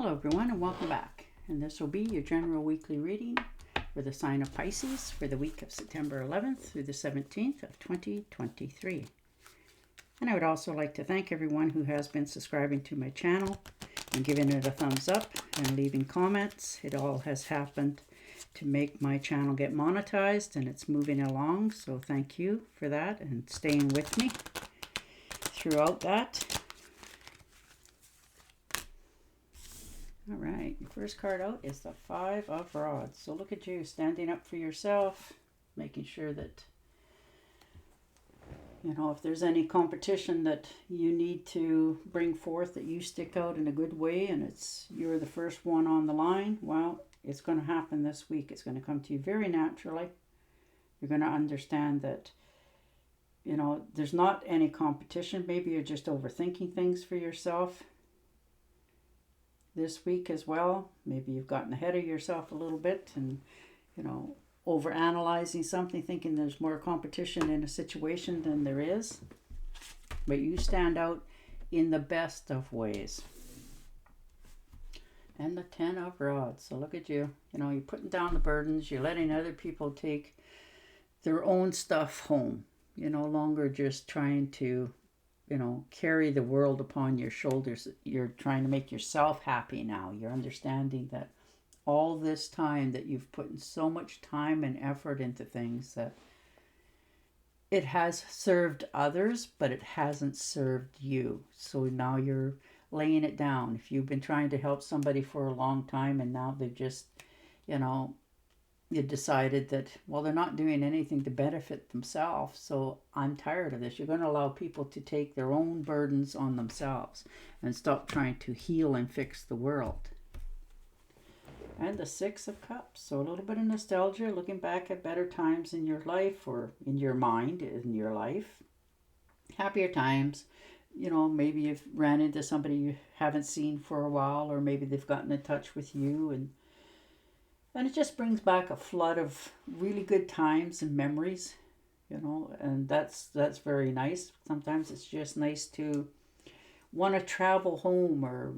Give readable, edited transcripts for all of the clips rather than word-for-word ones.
Hello everyone and welcome back. And this will be your general weekly reading for the sign of Pisces for the week of September 11th through the 17th of 2023. And I would also like to thank everyone who has been subscribing to my channel and giving it a thumbs up and leaving comments. It all has happened to make my channel get monetized and it's moving along. So thank you for that and staying with me throughout that. All right, your first card out is the Five of Rods. So look at you standing up for yourself, making sure that, if there's any competition that you need to bring forth, that you stick out in a good way and you're the first one on the line. Well, it's going to happen this week. It's going to come to you very naturally. You're going to understand that, there's not any competition. Maybe you're just overthinking things for yourself this week as well. Maybe you've gotten ahead of yourself a little bit and, over analyzing something, thinking there's more competition in a situation than there is. But you stand out in the best of ways. And the Ten of Rods. So look at you. You're putting down the burdens. You're letting other people take their own stuff home. You're no longer just trying to carry the world upon your shoulders. You're trying to make yourself happy now. You're understanding that all this time that you've put in so much time and effort into things, that it has served others, but it hasn't served you. So now you're laying it down. If you've been trying to help somebody for a long time and now they've just, you decided that, well, they're not doing anything to benefit themselves, so I'm tired of this. You're going to allow people to take their own burdens on themselves and stop trying to heal and fix the world. And the Six of Cups. So a little bit of nostalgia, looking back at better times in your life or in your mind, in your life. Happier times. Maybe you've ran into somebody you haven't seen for a while, or maybe they've gotten in touch with you, and it just brings back a flood of really good times and memories, and that's very nice. Sometimes it's just nice to want to travel home or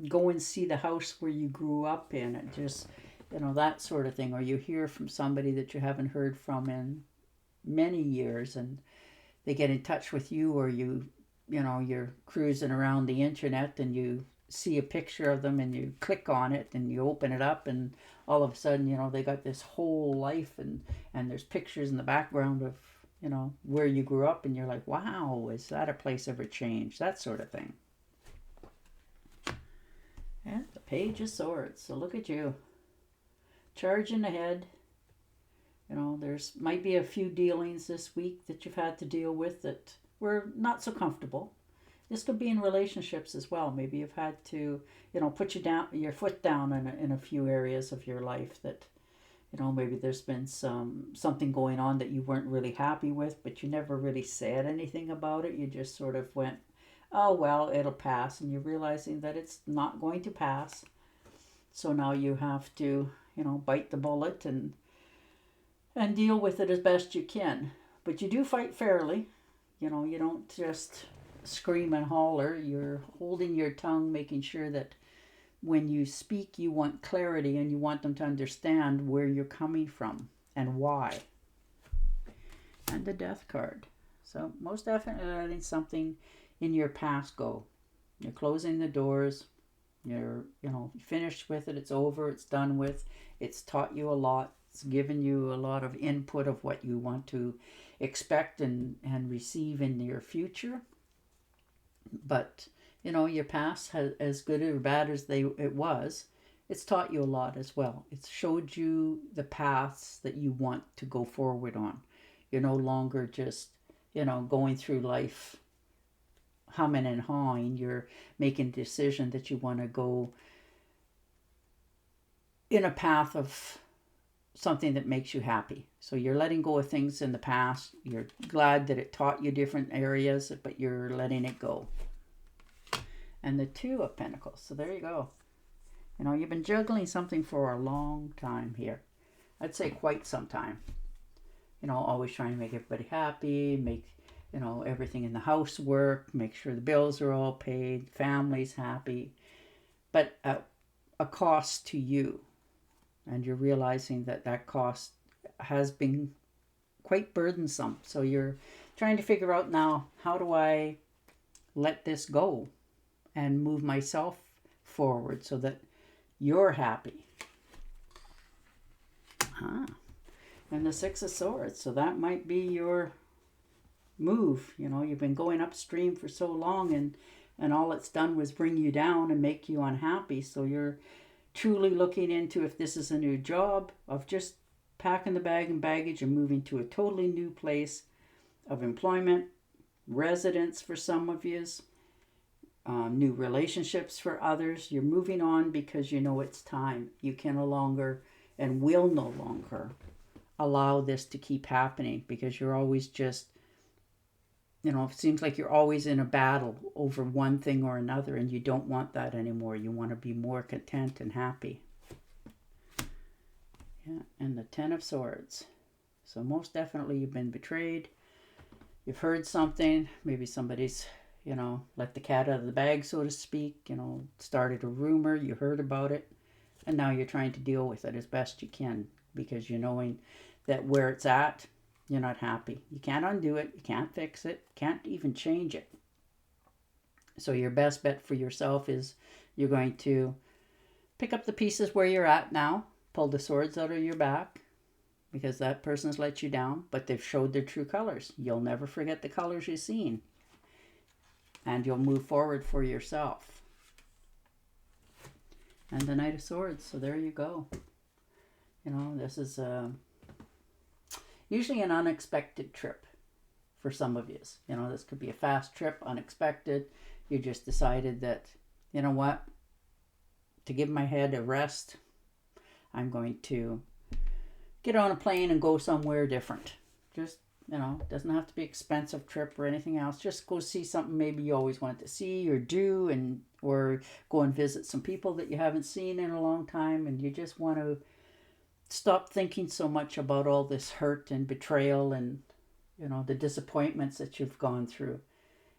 go and see the house where you grew up in, and just, that sort of thing. Or you hear from somebody that you haven't heard from in many years and they get in touch with you, or you're cruising around the internet and you see a picture of them and you click on it and you open it up and all of a sudden, they got this whole life and there's pictures in the background of, where you grew up, and you're like, wow, is that a place ever changed? That sort of thing. And the Page of Swords. So look at you. Charging ahead. There's might be a few dealings this week that you've had to deal with that were not so comfortable. This could be in relationships as well. Maybe you've had to, put your foot down in a few areas of your life that, maybe there's been something going on that you weren't really happy with, but you never really said anything about it. You just sort of went, oh, well, it'll pass. And you're realizing that it's not going to pass. So now you have to, bite the bullet and deal with it as best you can. But you do fight fairly. You don't just scream and holler. You're holding your tongue, making sure that when you speak, you want clarity and you want them to understand where you're coming from and why. And the Death card. So most definitely letting something in your past go. You're closing the doors. You're, finished with it. It's over. It's done with. It's taught you a lot. It's given you a lot of input of what you want to expect and receive in your future. But, your past, has, as good or bad as it was, it's taught you a lot as well. It's showed you the paths that you want to go forward on. You're no longer just, going through life humming and hawing. You're making a decision that you want to go in a path of something that makes you happy. So you're letting go of things in the past. You're glad that it taught you different areas, but you're letting it go. And the Two of Pentacles. So there you go. You've been juggling something for a long time here. I'd say quite some time. Always trying to make everybody happy, make, everything in the house work, make sure the bills are all paid, family's happy. But at a cost to you. And you're realizing that that cost has been quite burdensome. So you're trying to figure out now, how do I let this go and move myself forward so that you're happy? And the Six of Swords. So that might be your move. You know, you've been going upstream for so long, and all it's done was bring you down and make you unhappy. So you're truly looking into if this is a new job, of just packing the bag and baggage and moving to a totally new place of employment, residence for some of yous, new relationships for others. You're moving on because you know it's time. You can no longer and will no longer allow this to keep happening, because you're always just, you know, it seems like you're always in a battle over one thing or another, and you don't want that anymore. You want to be more content and happy. Yeah, and the Ten of Swords. So most definitely you've been betrayed. You've heard something. Maybe somebody's, you know, let the cat out of the bag, so to speak. You know, started a rumor. You heard about it. And now you're trying to deal with it as best you can, because you're knowing that where it's at, you're not happy. You can't undo it. You can't fix it. Can't even change it. So your best bet for yourself is you're going to pick up the pieces where you're at now. Pull the swords out of your back, because that person's let you down, but they've showed their true colors. You'll never forget the colors you've seen. And you'll move forward for yourself. And the Knight of Swords. So there you go. You know, this is usually an unexpected trip for some of you. You know, this could be a fast trip, unexpected. You just decided that, you know what, to give my head a rest, I'm going to get on a plane and go somewhere different. Just, you know, it doesn't have to be an expensive trip or anything else. Just go see something maybe you always wanted to see or do, and or go and visit some people that you haven't seen in a long time, and you just want to stop thinking so much about all this hurt and betrayal and, you know, the disappointments that you've gone through.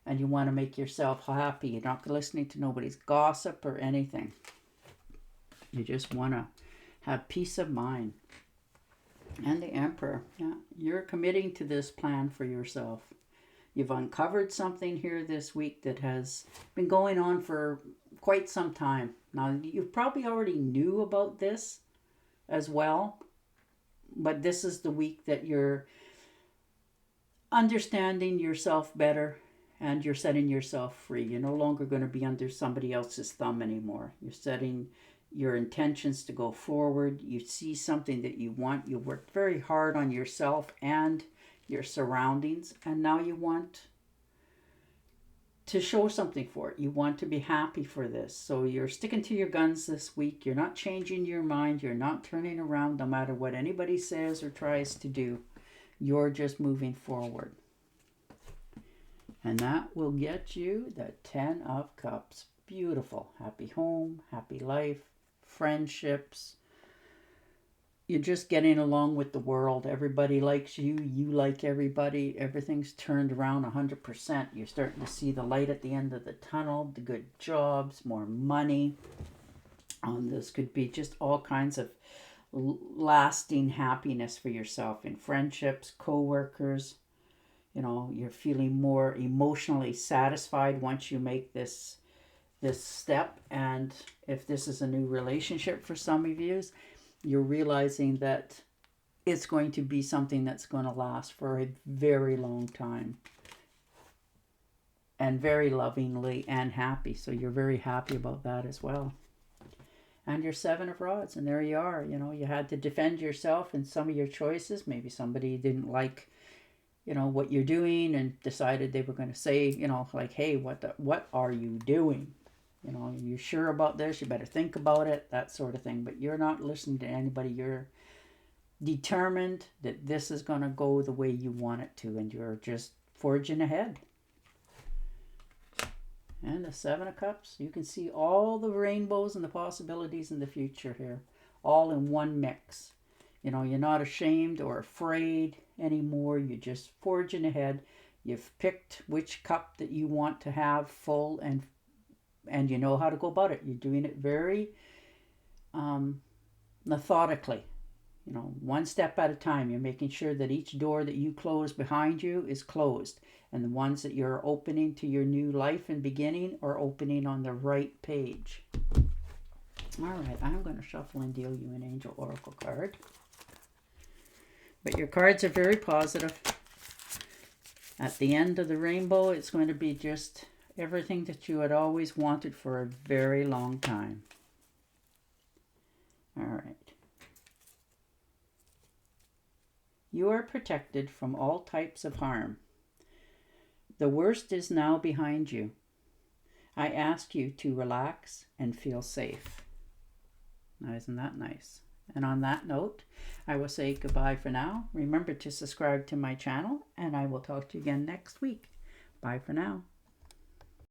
And you want to make yourself happy. You're not listening to nobody's gossip or anything. You just want to have peace of mind. And the Emperor. Yeah, you're committing to this plan for yourself. You've uncovered something here this week that has been going on for quite some time. Now, you probably already knew about this as well, but this is the week that you're understanding yourself better, and you're setting yourself free. You're no longer going to be under somebody else's thumb anymore. You're setting your intentions to go forward. You see something that you want. You worked very hard on yourself and your surroundings, and now you want to show something for it. You want to be happy for this. So you're sticking to your guns this week. You're not changing your mind. You're not turning around no matter what anybody says or tries to do. You're just moving forward. And that will get you the 10 of Cups. Beautiful. Happy home, happy life, friendships. You're just getting along with the world. Everybody likes you. You like everybody. Everything's turned around 100%. You're starting to see the light at the end of the tunnel. The good jobs, more money. This could be just all kinds of lasting happiness for yourself in friendships, co-workers. You know, you're feeling more emotionally satisfied once you make this step. And if this is a new relationship for some of you, you're realizing that it's going to be something that's going to last for a very long time, and very lovingly and happy. So you're very happy about that as well. And your 7 of Rods, and there you are. You know, you had to defend yourself in some of your choices. Maybe somebody didn't like, you know, what you're doing and decided they were going to say, you know, like, hey, what are you doing? You know, you sure about this? You better think about it, that sort of thing. But you're not listening to anybody. You're determined that this is going to go the way you want it to, and you're just forging ahead. And the 7 of Cups, you can see all the rainbows and the possibilities in the future here, all in one mix. You know, you're not ashamed or afraid anymore. You're just forging ahead. You've picked which cup that you want to have full, and you know how to go about it. You're doing it very methodically. You know, one step at a time. You're making sure that each door that you close behind you is closed, and the ones that you're opening to your new life and beginning are opening on the right page. All right, I'm going to shuffle and deal you an Angel Oracle card. But your cards are very positive. At the end of the rainbow, it's going to be just everything that you had always wanted for a very long time. All right. You are protected from all types of harm. The worst is now behind you. I ask you to relax and feel safe. Now, isn't that nice? And on that note, I will say goodbye for now. Remember to subscribe to my channel, and I will talk to you again next week. Bye for now.